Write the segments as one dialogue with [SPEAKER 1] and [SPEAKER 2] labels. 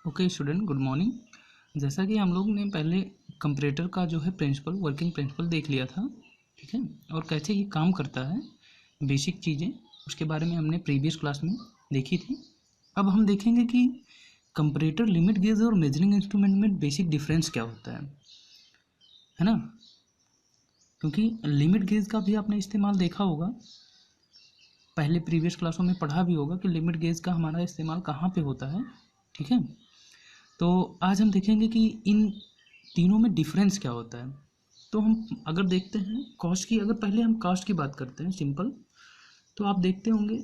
[SPEAKER 1] Okay student, good morning. जैसा कि हम लोग ने पहले कंपैरेटर का जो है प्रिंसिपल, वर्किंग प्रिंसिपल देख लिया था, ठीक है, और कैसे ये काम करता है, बेसिक चीज़ें उसके बारे में हमने प्रीवियस क्लास में देखी थी। अब हम देखेंगे कि कंपैरेटर, लिमिट गेज और मेजरिंग इंस्ट्रूमेंट में बेसिक डिफरेंस क्या होता है ना। क्योंकि लिमिट गेज का भी आपने इस्तेमाल देखा होगा, पहले प्रीवियस क्लासों में पढ़ा भी होगा कि लिमिट गेज का हमारा इस्तेमाल कहाँ पे होता है, ठीक है। तो आज हम देखेंगे कि इन तीनों में डिफरेंस क्या होता है। तो हम अगर देखते हैं कॉस्ट की, अगर पहले हम कॉस्ट की बात करते हैं सिंपल, तो आप देखते होंगे,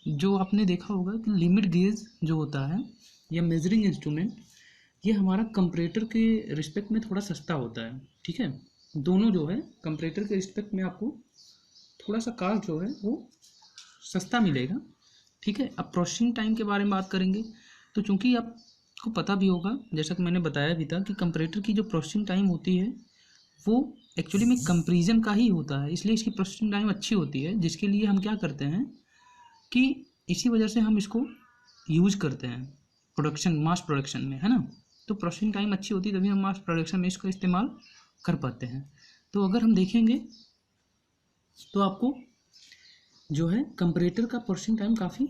[SPEAKER 1] जो आपने देखा होगा कि लिमिट गेज जो होता है या मेजरिंग इंस्ट्रूमेंट, ये हमारा कंपैरेटर के रिस्पेक्ट में थोड़ा सस्ता होता है, ठीक है। दोनों जो है कंपैरेटर के रिस्पेक्ट में आपको थोड़ा सा कॉस्ट जो है वो सस्ता मिलेगा, ठीक है। अब प्रोसेसिंग टाइम के बारे में बात करेंगे, तो चूंकि आपको पता भी होगा, जैसा कि मैंने बताया भी था, कि कंपैरेटर की जो प्रोसेसिंग टाइम होती है वो एक्चुअली में कंपैरिजन का ही होता है, इसलिए इसकी प्रोसेसिंग टाइम अच्छी होती है, जिसके लिए हम क्या करते हैं कि इसी वजह से हम इसको यूज करते हैं प्रोडक्शन, मास प्रोडक्शन में, है ना। तो प्रोसेसिंग टाइम अच्छी होती है, तभी हम मास प्रोडक्शन में इसका इस्तेमाल कर पाते हैं। तो अगर हम देखेंगे तो आपको जो है कंपैरेटर का प्रोसेसिंग टाइम काफ़ी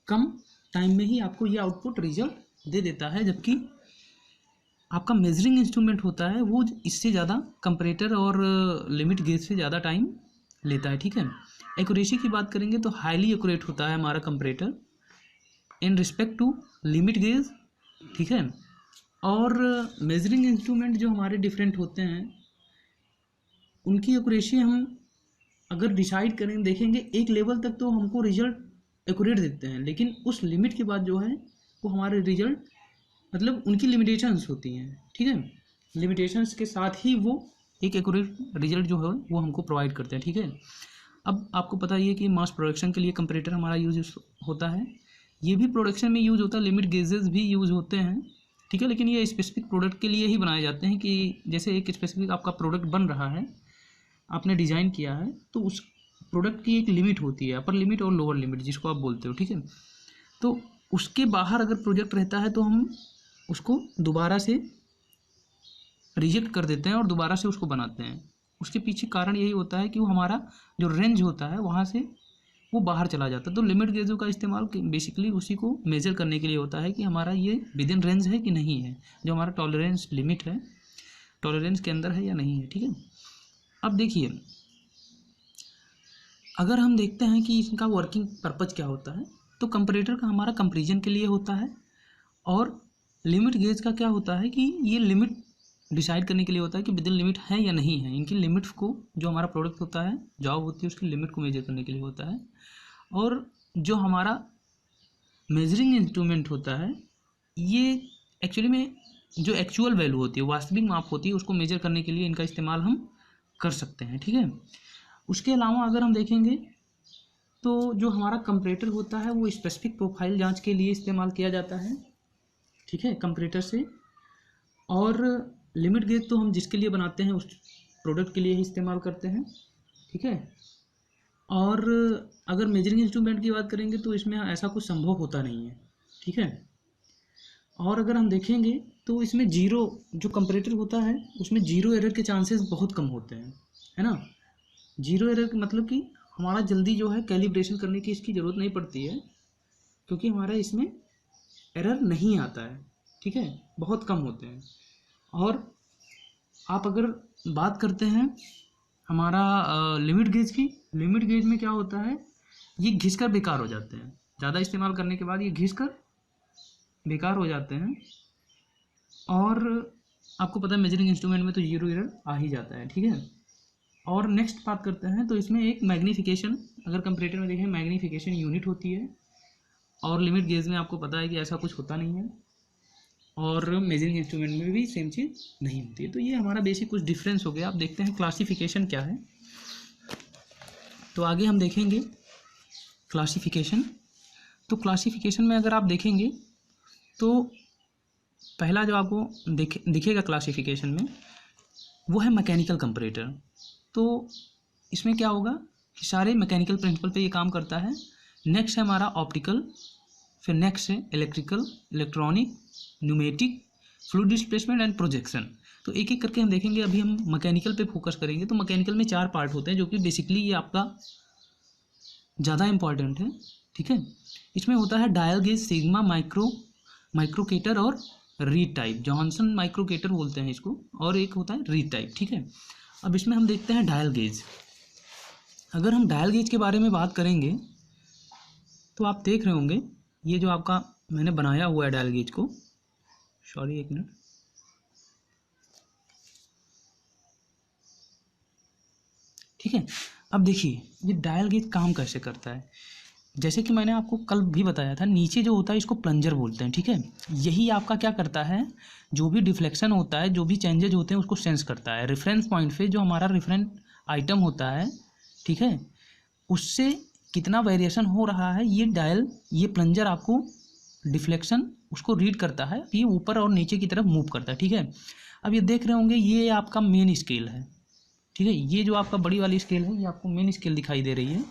[SPEAKER 1] कम टाइम में ही आपको ये आउटपुट रिजल्ट दे देता है, जबकि आपका मेजरिंग इंस्ट्रूमेंट होता है वो इससे ज़्यादा कंपैरेटर और लिमिट गेज से ज़्यादा टाइम लेता है, ठीक है। एक्यूरेसी की बात करेंगे तो हाईली एक्यूरेट होता है हमारा comparator in respect to limit gauge, ठीक है। और मेजरिंग इंस्ट्रूमेंट जो हमारे डिफरेंट होते हैं, उनकी एक्यूरेसी हम अगर डिसाइड करें, देखेंगे एक लेवल तक तो हमको रिजल्ट एक्यूरेट देते हैं, लेकिन उस लिमिट के बाद जो है वो हमारे रिजल्ट, मतलब उनकी लिमिटेशंस होती हैं, ठीक है। लिमिटेशंस के साथ ही वो एक एक्यूरेट रिजल्ट जो है वो हमको प्रोवाइड करते हैं, ठीक है। अब आपको पता ही है कि मास प्रोडक्शन के लिए कंपैरेटर हमारा यूज होता है, ये भी प्रोडक्शन में यूज होता है, लिमिट गेजेस भी यूज होते हैं, ठीक है। लेकिन ये स्पेसिफिक प्रोडक्ट के लिए ही बनाए जाते हैं, कि जैसे एक स्पेसिफिक आपका प्रोडक्ट बन रहा है, आपने डिज़ाइन किया है, तो उस प्रोडक्ट की एक लिमिट होती है, अपर लिमिट और लोअर लिमिट जिसको आप बोलते हो, ठीक है। तो उसके बाहर अगर प्रोजेक्ट रहता है तो हम उसको दोबारा से रिजेक्ट कर देते हैं और दोबारा से उसको बनाते हैं। उसके पीछे कारण यही होता है कि वो हमारा जो रेंज होता है वहाँ से वो बाहर चला जाता है। तो लिमिट गेजों का इस्तेमाल बेसिकली उसी को मेजर करने के लिए होता है कि हमारा ये विद इन रेंज है कि नहीं है, जो हमारा टॉलरेंस लिमिट है, टॉलरेंस के अंदर है या नहीं है, ठीक है। अब देखिए, अगर हम देखते हैं कि इसका वर्किंग पर्पज क्या होता है, तो कंपैरेटर का हमारा कंपैरिजन के लिए होता है, और लिमिट गेज का क्या होता है कि ये लिमिट डिसाइड करने के लिए होता है कि विद इन लिमिट है या नहीं है। इनकी लिमिट्स को, जो हमारा प्रोडक्ट होता है, जॉब होती है, उसकी लिमिट को मेजर करने के लिए होता है। और जो हमारा मेजरिंग इंस्ट्रूमेंट होता है, ये एक्चुअली में जो एक्चुअल वैल्यू होती है, वास्तविक माप होती है, उसको मेजर करने के लिए इनका इस्तेमाल हम कर सकते हैं, ठीक है। उसके अलावा अगर हम देखेंगे तो जो हमारा कंपैरेटर होता है वो स्पेसिफिक प्रोफाइल जांच के लिए इस्तेमाल किया जाता है, ठीक है, कंपैरेटर से। और लिमिट गेज तो हम जिसके लिए बनाते हैं उस प्रोडक्ट के लिए ही इस्तेमाल करते हैं, ठीक है। और अगर मेजरिंग इंस्ट्रूमेंट की बात करेंगे तो इसमें ऐसा कुछ संभव होता नहीं है, ठीक है। और अगर हम देखेंगे तो इसमें जीरो, जो कंपैरेटर होता है उसमें जीरो एरर के चांसेस बहुत कम होते हैं, है ना। जीरो एरर मतलब कि हमारा जल्दी जो है कैलिब्रेशन करने की इसकी ज़रूरत नहीं पड़ती है, क्योंकि हमारा इसमें एरर नहीं आता है, ठीक है, बहुत कम होते हैं। और आप अगर बात करते हैं हमारा लिमिट गेज की, लिमिट गेज में क्या होता है, ये घिस कर बेकार हो जाते हैं, ज़्यादा इस्तेमाल करने के बाद ये घिस कर बेकार हो जाते हैं। और आपको पता है मेजरिंग इंस्ट्रूमेंट में तो जीरो एरर आ ही जाता है, ठीक है। और नेक्स्ट बात करते हैं तो इसमें एक मैग्नीफिकेशन, अगर कंपैरेटर में देखें मैग्नीफिकेशन यूनिट होती है, और लिमिट गेज में आपको पता है कि ऐसा कुछ होता नहीं है, और मेजरिंग इंस्ट्रूमेंट में भी सेम चीज़ नहीं होती है। तो ये हमारा बेसिक कुछ डिफरेंस हो गया। आप देखते हैं क्लासिफिकेशन क्या है, तो आगे हम देखेंगे क्लासिफिकेशन। तो क्लासिफिकेशन में अगर आप देखेंगे तो पहला जो आपको दिखेगा क्लासिफिकेशन में वो है मैकेनिकल कंपैरेटर। तो इसमें क्या होगा कि सारे मैकेनिकल प्रिंसिपल पे ये काम करता है। नेक्स्ट है हमारा ऑप्टिकल, फिर नेक्स्ट है electrical, electronic, pneumatic, fluid displacement and projection. तो एक एक करके हम देखेंगे। अभी हम मैकेनिकल पे फोकस करेंगे। तो मैकेनिकल में 4 पार्ट होते हैं जो कि बेसिकली ये आपका ज़्यादा इंपॉर्टेंट है, ठीक है। इसमें होता है डायल गेज, सिग्मा, माइक्रोकेटर और रीड टाइप। जॉनसन माइक्रोकेटर बोलते हैं इसको, और एक होता है रीड टाइप, ठीक है। अब इसमें हम देखते हैं डायल गेज। अगर हम डायल गेज के बारे में बात करेंगे तो आप देख रहे होंगे ये जो आपका मैंने बनाया हुआ है डायल गेज को, सॉरी एक मिनट, ठीक है। अब देखिए ये डायल गेज काम कैसे करता है। जैसे कि मैंने आपको कल भी बताया था, नीचे जो होता है इसको प्लंजर बोलते हैं, ठीक है। यही आपका क्या करता है, जो भी डिफ्लेक्शन होता है, जो भी चेंजेज होते हैं उसको सेंस करता है। रेफरेंस पॉइंट पे जो हमारा रेफरेंस आइटम होता है, ठीक है, उससे कितना वेरिएशन हो रहा है ये प्लंजर आपको डिफ्लेक्शन उसको रीड करता है, ये ऊपर और नीचे की तरफ मूव करता है, ठीक है। अब ये देख रहे होंगे ये आपका मेन स्केल है, ठीक है। ये जो आपका बड़ी वाली स्केल है ये आपको मेन स्केल दिखाई दे रही है।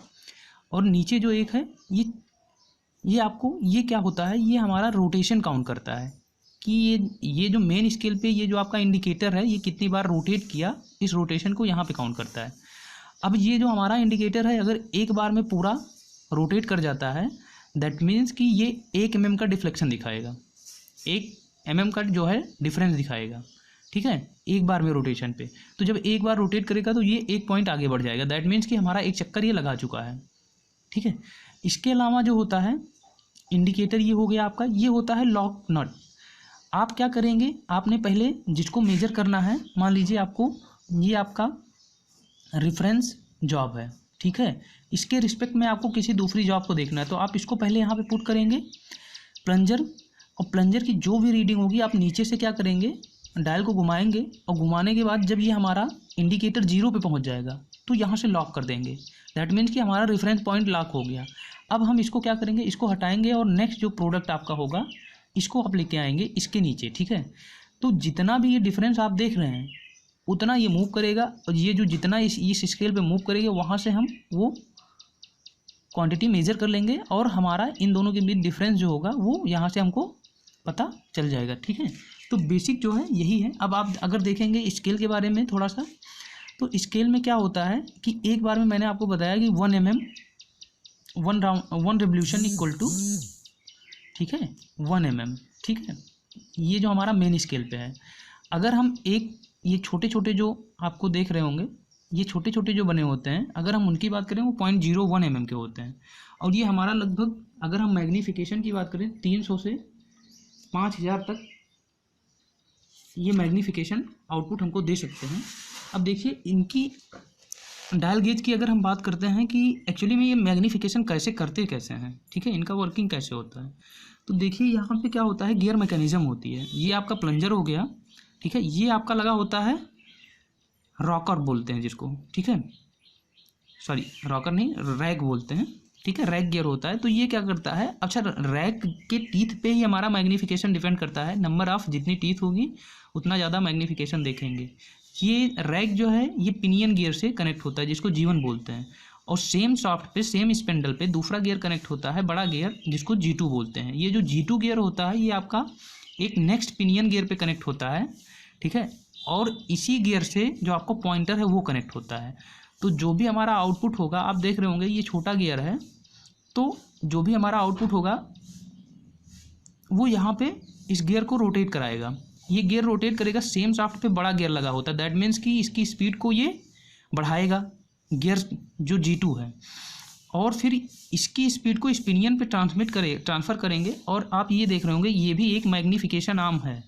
[SPEAKER 1] और नीचे जो एक है ये आपको ये क्या होता है, ये हमारा रोटेशन काउंट करता है कि ये जो मेन स्केल पे ये जो आपका इंडिकेटर है ये कितनी बार रोटेट किया, इस रोटेशन को यहाँ पे काउंट करता है। अब ये जो हमारा इंडिकेटर है अगर एक बार में पूरा रोटेट कर जाता है, दैट मीन्स कि ये 1 mm का डिफ्लेक्शन दिखाएगा, 1 mm का जो है डिफरेंस दिखाएगा, ठीक है, एक बार में रोटेशन पे। तो जब एक बार रोटेट करेगा तो ये 1 पॉइंट आगे बढ़ जाएगा, दैट मीन्स कि हमारा एक चक्कर ये लगा चुका है, ठीक है। इसके अलावा जो होता है इंडिकेटर, ये हो गया आपका, ये होता है लॉक नट। आप क्या करेंगे, आपने पहले जिसको मेजर करना है, मान लीजिए आपको ये आपका रेफरेंस जॉब है, ठीक है, इसके रिस्पेक्ट में आपको किसी दूसरी जॉब को देखना है, तो आप इसको पहले यहाँ पे पुट करेंगे प्लंजर, और प्लंजर की जो भी रीडिंग होगी आप नीचे से क्या करेंगे, डायल को घुमाएंगे, और घुमाने के बाद जब ये हमारा इंडिकेटर 0 पे पहुँच जाएगा तो यहाँ से लॉक कर देंगे, दैट मीन्स कि हमारा रेफरेंस पॉइंट लॉक हो गया। अब हम इसको क्या करेंगे, इसको हटाएंगे और नेक्स्ट जो प्रोडक्ट आपका होगा इसको आप लेके आएंगे इसके नीचे, ठीक है। तो जितना भी ये डिफरेंस आप देख रहे हैं उतना ये मूव करेगा, और ये जो जितना इस स्केल पे मूव करेगा वहाँ से हम वो क्वांटिटी मेजर कर लेंगे, और हमारा इन दोनों के बीच डिफरेंस जो होगा वो यहाँ से हमको पता चल जाएगा, ठीक है। तो बेसिक जो है यही है। अब आप अगर देखेंगे स्केल के बारे में थोड़ा सा, तो स्केल में क्या होता है कि एक बार में मैंने आपको बताया कि 1 mm 1 रेवोल्यूशन इक्वल टू, ठीक है, 1 mm, ठीक है। ये जो हमारा मेन स्केल पे है, अगर हम ये छोटे छोटे जो आपको देख रहे होंगे, ये छोटे छोटे जो बने होते हैं, अगर हम उनकी बात करें वो 0.01 mm के होते हैं, और ये हमारा लगभग, अगर हम मैग्नीफिकेशन की बात करें 300 से 5000 तक ये मैग्नीफिकेशन आउटपुट हमको दे सकते हैं। अब देखिए इनकी डायल गेज की अगर हम बात करते हैं कि एक्चुअली में ये मैग्नीफिकेशन कैसे हैं, ठीक है, इनका वर्किंग कैसे होता है। तो देखिए यहाँ पे क्या होता है, गियर मैकेनिज्म होती है। ये आपका प्लंजर हो गया, ठीक है, ये आपका लगा होता है रॉकर बोलते हैं जिसको, ठीक है, सॉरी रॉकर नहीं, रैक बोलते हैं, ठीक है, रैक गियर होता है। तो ये क्या करता है, अच्छा रैक के टीथ पे ही हमारा मैग्नीफिकेशन डिपेंड करता है, नंबर ऑफ जितनी टीथ होगी उतना ज़्यादा मैग्नीफिकेशन देखेंगे। ये रैक जो है ये पिनियन गियर से कनेक्ट होता है जिसको G1 बोलते हैं, और सेम सॉफ्ट पे सेम स्पेंडल पे दूसरा गियर कनेक्ट होता है, बड़ा गियर, जिसको G2 बोलते हैं। ये जो G2 गियर होता है ये आपका एक नेक्स्ट पिनियन गियर पे कनेक्ट होता है, ठीक है, और इसी गियर से जो आपको पॉइंटर है वो कनेक्ट होता है। तो जो भी हमारा आउटपुट होगा, आप देख रहे होंगे ये छोटा गियर है, तो जो भी हमारा आउटपुट होगा वो यहाँ पे इस गियर को रोटेट कराएगा, ये गियर रोटेट करेगा, सेम शाफ्ट पे बड़ा गियर लगा होता है, दैट मीन्स कि इसकी स्पीड को ये बढ़ाएगा गियर जो G2 है, और फिर इसकी स्पीड को इस पिनियन पे ट्रांसफ़र करेंगे, और आप ये देख रहे होंगे ये भी एक मैग्नीफिकेशन आर्म है।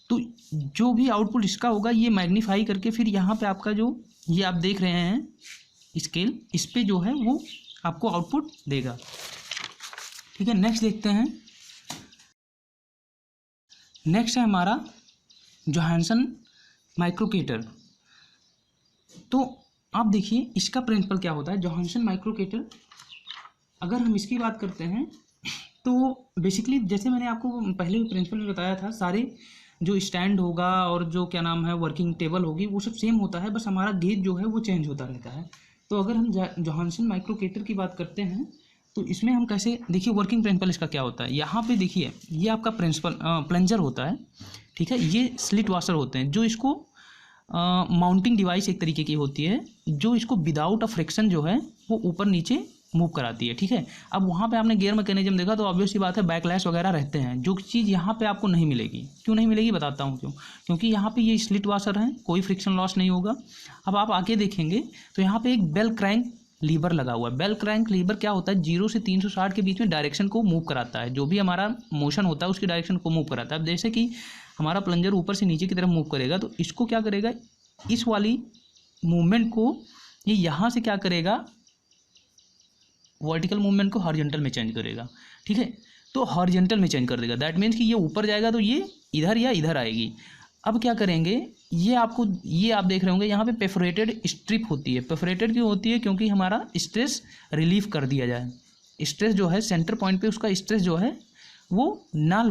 [SPEAKER 1] तो जो भी आउटपुट इसका होगा ये मैग्नीफाई करके फिर यहाँ पे आपका जो ये आप देख रहे हैं स्केल, इस पे जो है वो आपको आउटपुट देगा, ठीक है। नेक्स्ट देखते हैं, नेक्स्ट है हमारा जोहानसन माइक्रोकेटर। तो आप देखिए इसका प्रिंसिपल क्या होता है। जोहानसन माइक्रोकेटर अगर हम इसकी बात करते हैं तो बेसिकली जैसे मैंने आपको पहले भी प्रिंसिपल में बताया था, सारे जो स्टैंड होगा और जो क्या नाम है वर्किंग टेबल होगी वो सब सेम होता है, बस हमारा गेज जो है वो चेंज होता रहता है। तो अगर हम जोहानसन माइक्रोकेटर की बात करते हैं तो इसमें हम कैसे देखिए वर्किंग प्रिंसिपल इसका क्या होता है। यहाँ पे देखिए ये आपका प्रिंसिपल प्लंजर होता है, ठीक है। ये स्लिट वाशर होते हैं जो इसको माउंटिंग डिवाइस एक तरीके की होती है जो इसको विदाउट अ फ्रिक्शन जो है वो ऊपर नीचे मूव कराती है, ठीक है। अब वहाँ पे आपने गियर मैकेनिज्म देखा तो ऑब्वियस सी बात है बैकलैश वगैरह रहते हैं, जो चीज़ यहाँ पे आपको नहीं मिलेगी। क्यों नहीं मिलेगी बताता हूँ क्यों। क्योंकि यहाँ पे ये स्लिट वाशर है, कोई फ्रिक्शन लॉस नहीं होगा। अब आप आगे देखेंगे तो यहाँ पे एक बेल क्रैंक लीवर लगा हुआ है। बेल क्रैंक लीवर क्या होता है, 0 से 360 के बीच में डायरेक्शन को मूव कराता है। जो भी हमारा मोशन होता है उसकी डायरेक्शन को मूव कराता है। अब जैसे कि हमारा प्लंजर ऊपर से नीचे की तरफ मूव करेगा तो इसको क्या करेगा, इस वाली मूवमेंट को ये यहाँ से क्या करेगा, वर्टिकल मूवमेंट को हॉरिजॉन्टल में चेंज करेगा, ठीक है। तो हॉरिजॉन्टल में चेंज कर देगा, दैट मीन्स कि ये ऊपर जाएगा तो ये इधर या इधर आएगी। अब क्या करेंगे, ये आप देख रहे होंगे यहाँ पे पेफोरेटेड स्ट्रिप होती है। पेफोरेटेड क्यों होती है, क्योंकि हमारा स्ट्रेस रिलीफ कर दिया जाए। स्ट्रेस जो है सेंटर पॉइंट पे उसका स्ट्रेस जो है वो ना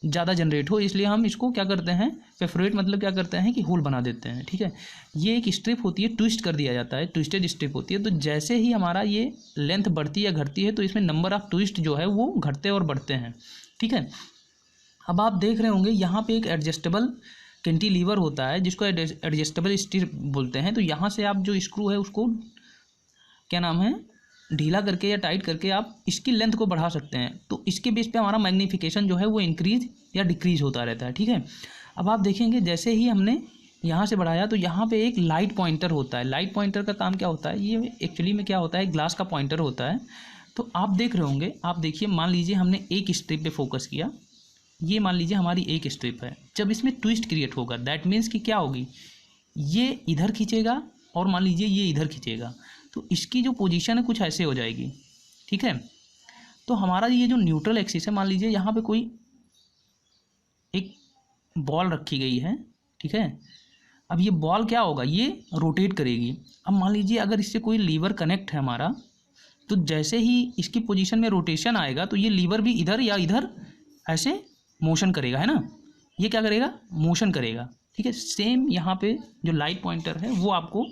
[SPEAKER 1] ज़्यादा जनरेट हो, इसलिए हम इसको क्या करते हैं, पेफोरेट मतलब क्या करते हैं कि होल बना देते हैं, ठीक है। ये एक स्ट्रिप होती है, ट्विस्ट कर दिया जाता है, ट्विस्टेड स्ट्रिप होती है। तो जैसे ही हमारा ये लेंथ बढ़ती या घटती है तो इसमें नंबर ऑफ ट्विस्ट जो है वो घटते और बढ़ते हैं, ठीक है। अब आप देख रहे होंगे यहाँ पे एक एडजस्टेबल कैंटिलीवर होता है जिसको एडजस्टेबल स्ट्रिप बोलते हैं। तो यहाँ से आप जो स्क्रू है उसको क्या नाम है, ढीला करके या टाइट करके आप इसकी लेंथ को बढ़ा सकते हैं। तो इसके बेस पे हमारा मैग्नीफिकेशन जो है वो इंक्रीज या डिक्रीज होता रहता है, ठीक है। अब आप देखेंगे जैसे ही हमने यहाँ से बढ़ाया तो यहाँ पे एक लाइट पॉइंटर होता है। लाइट पॉइंटर का काम क्या होता है, ये एक्चुअली में क्या होता है, ग्लास का पॉइंटर होता है। तो आप देख रहे होंगे, आप देखिए, मान लीजिए हमने एक स्ट्रिप पे फोकस किया, ये मान लीजिए हमारी एक स्ट्रिप है। जब इसमें ट्विस्ट क्रिएट होगा दैट मीन्स कि क्या होगी, ये इधर खींचेगा और मान लीजिए ये इधर खींचेगा, तो इसकी जो पोजीशन है कुछ ऐसे हो जाएगी, ठीक है। तो हमारा ये जो न्यूट्रल एक्सिस है, मान लीजिए यहाँ पे कोई एक बॉल रखी गई है, ठीक है। अब ये बॉल क्या होगा, ये रोटेट करेगी। अब मान लीजिए अगर इससे कोई लीवर कनेक्ट है हमारा, तो जैसे ही इसकी पोजीशन में रोटेशन आएगा तो ये लीवर भी इधर या इधर ऐसे मोशन करेगा, है ना। ये क्या करेगा, मोशन करेगा, ठीक है। सेम यहाँ पे जो लाइट पॉइंटर है वो आपको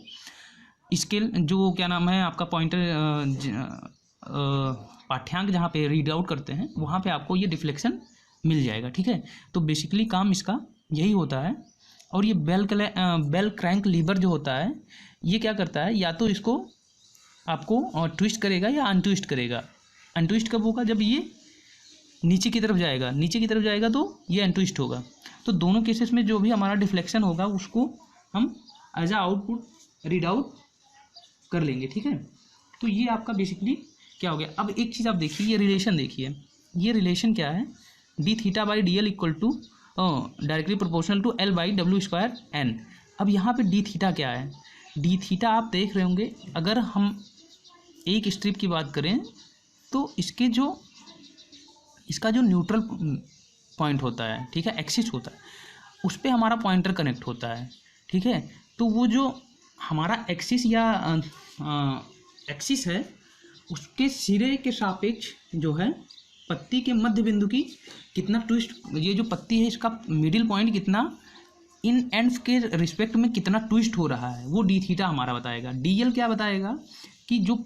[SPEAKER 1] स्केल जो क्या नाम है आपका पॉइंटर पाठ्यांक जहाँ पे रीड आउट करते हैं वहाँ पे आपको ये डिफ्लेक्शन मिल जाएगा, ठीक है। तो बेसिकली काम इसका यही होता है। और ये बेल क्रैंक लीवर जो होता है ये क्या करता है, या तो इसको आपको ट्विस्ट करेगा या अनट्विस्ट करेगा। अनट्विस्ट कब होगा, जब ये नीचे की तरफ जाएगा, नीचे की तरफ जाएगा तो ये अनट्विस्ट होगा। तो दोनों केसेस में जो भी हमारा डिफ्लेक्शन होगा उसको हम एज आ आउटपुट रीड आउट कर लेंगे, ठीक है। तो ये आपका बेसिकली क्या हो गया। अब एक चीज़ आप देखिए, ये रिलेशन देखिए, ये रिलेशन क्या है, d theta by d l equal to directly proportional to l by डब्ल्यू स्क्वायर एन। अब यहाँ पे डी थीटा क्या है, डी थीटा आप देख रहे होंगे, अगर हम एक स्ट्रिप की बात करें तो इसका जो न्यूट्रल पॉइंट होता है, ठीक है, एक्सिस होता है, उस पर हमारा पॉइंटर कनेक्ट होता है, ठीक है। तो वो जो हमारा एक्सिस या एक्सिस है उसके सिरे के सापेक्ष जो है पत्ती के मध्य बिंदु की कितना ट्विस्ट, ये जो पत्ती है इसका मिडिल पॉइंट कितना इन एंड्स के रिस्पेक्ट में कितना ट्विस्ट हो रहा है, वो डी थीटा हमारा बताएगा। डी एल क्या बताएगा कि जो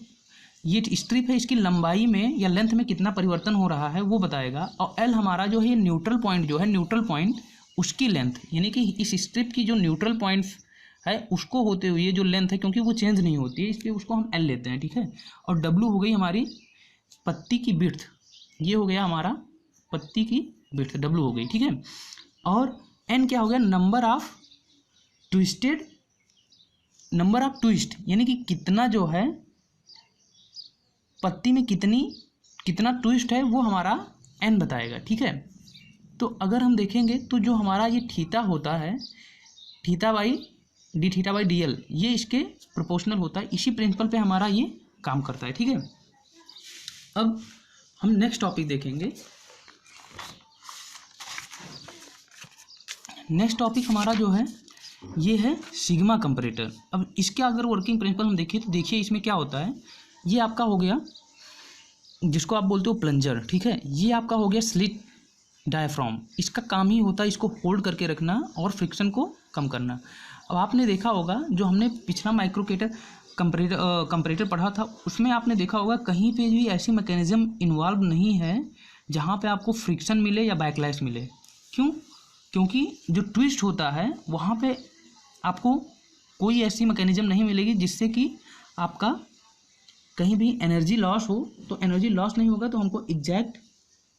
[SPEAKER 1] ये स्ट्रिप है इसकी लंबाई में या लेंथ में कितना परिवर्तन हो रहा है वो बताएगा। और एल हमारा जो है न्यूट्रल पॉइंट जो है, न्यूट्रल पॉइंट उसकी लेंथ, यानी कि इस स्ट्रिप की जो न्यूट्रल पॉइंट है उसको होते हुए जो लेंथ है, क्योंकि वो चेंज नहीं होती है इसलिए उसको हम एल लेते हैं, ठीक है। और डब्ल्यू हो गई हमारी पत्ती की विड्थ, ये हो गया हमारा पत्ती की विड्थ, डब्ल्यू हो गई, ठीक है। और एन क्या हो गया, नंबर ऑफ ट्विस्ट, यानी कि कितना जो है पत्ती में कितना ट्विस्ट है वो हमारा एन बताएगा, ठीक है। तो अगर हम देखेंगे तो जो हमारा ये थीटा होता है, थीटा बाई डी एल, ये इसके प्रोपोर्शनल होता है। इसी प्रिंसिपल पे हमारा ये काम करता है, ठीक है। अब हम नेक्स्ट टॉपिक देखेंगे। नेक्स्ट टॉपिक हमारा जो है ये है सिग्मा कंपैरेटर। अब इसके अगर वर्किंग प्रिंसिपल हम देखें तो देखिए इसमें क्या होता है, ये आपका हो गया जिसको आप बोलते हो प्लंजर, ठीक है। ये आपका हो गया स्लिट डायफ्राम, इसका काम ही होता है इसको होल्ड करके रखना और फ्रिक्शन को कम करना। अब आपने देखा होगा जो हमने पिछला माइक्रोकेटर कंपैरेटर पढ़ा था उसमें आपने देखा होगा कहीं पे भी ऐसी मैकेनिज्म इन्वॉल्व नहीं है जहाँ पे आपको फ्रिक्शन मिले या बैकलैश मिले। क्यों? क्योंकि जो ट्विस्ट होता है वहाँ पे आपको कोई ऐसी मैकेनिज्म नहीं मिलेगी जिससे कि आपका कहीं भी एनर्जी लॉस हो। तो एनर्जी लॉस नहीं होगा तो हमको एग्जैक्ट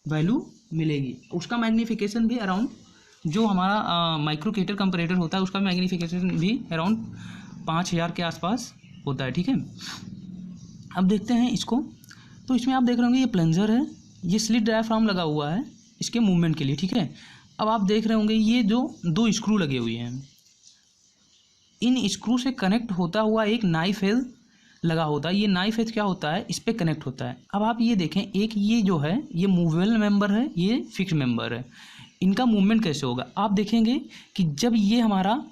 [SPEAKER 1] वैल्यू मिलेगी। उसका मैग्नीफिकेशन भी अराउंड जो हमारा माइक्रोकेटर कंपैरेटर होता है उसका मैग्नीफिकेशन भी अराउंड 5000 के आसपास होता है। ठीक है, अब देखते हैं इसको। तो इसमें आप देख रहे होंगे ये प्लंजर है, ये स्लिट डायाफ्राम लगा हुआ है इसके मूवमेंट के लिए। ठीक है, अब आप देख रहे होंगे ये जो 2 स्क्रू लगे हुए हैं, इन स्क्रू से कनेक्ट होता हुआ एक नाइफ एज लगा होता है। ये नाइफ एज क्या होता है, इस पर कनेक्ट होता है। अब आप ये देखें, एक ये जो है ये मूवेबल मेंबर है, ये फिक्स मेंबर है। इनका मूवमेंट कैसे होगा, आप देखेंगे कि जब ये हमारा